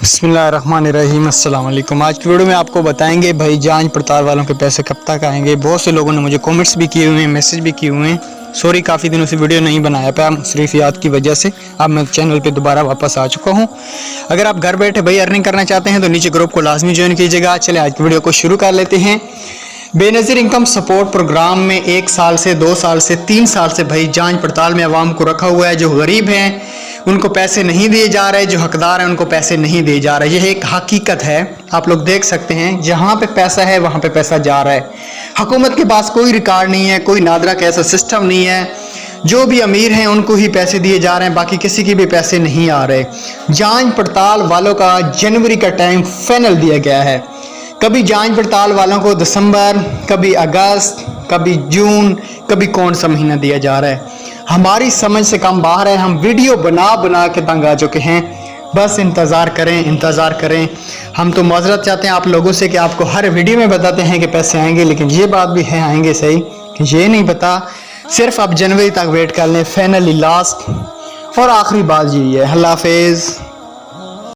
बिस्मिल्लाहिर्रहमानिर्रहीम। अस्सलाम वालेकुम। आज की वीडियो में आपको बताएंगे भाई जांच पड़ताल वालों के पैसे कब तक आएंगे। बहुत से लोगों ने मुझे कमेंट्स भी किए हुए हैं, मैसेज भी किए हुए हैं। सॉरी, काफ़ी दिनों से वीडियो नहीं बनाया पाया मसरूफियात की वजह से। अब मैं चैनल पे दोबारा वापस आ चुका हूँ। अगर आप घर बैठे भाई अर्निंग करना चाहते हैं तो नीचे ग्रुप को लाजमी ज्वाइन कीजिएगा। चले आज की वीडियो को शुरू कर लेते हैं। बेनज़ीर इनकम सपोर्ट प्रोग्राम में 1 साल से 2 साल से 3 साल से भाई जांच पड़ताल में अवाम को रखा हुआ है। जो गरीब हैं उनको पैसे नहीं दिए जा रहे, जो हकदार हैं उनको पैसे नहीं दिए जा रहे। यह एक हकीकत है, आप लोग देख सकते हैं। जहाँ पे पैसा है वहाँ पे पैसा जा रहा है। हुकूमत के पास कोई रिकॉर्ड नहीं है, कोई नादरा का ऐसा सिस्टम नहीं है। जो भी अमीर हैं उनको ही पैसे दिए जा रहे हैं, बाकी किसी के भी पैसे नहीं आ रहे। जांच पड़ताल वालों का जनवरी का टाइम फाइनल दिया गया है। कभी जांच पड़ताल वालों को दिसंबर, कभी अगस्त, कभी जून, कभी कौन सा महीना दिया जा रहा है। हमारी समझ से कम बाहर है। हम वीडियो बना बना के तंग आ चुके हैं। बस इंतज़ार करें। हम तो माजरत चाहते हैं आप लोगों से कि आपको हर वीडियो में बताते हैं कि पैसे आएंगे, लेकिन ये बात भी है आएंगे सही कि ये नहीं पता। सिर्फ आप जनवरी तक वेट कर लें। फाइनली लास्ट और आखिरी बात यही है। अल्लाह हाफिज़।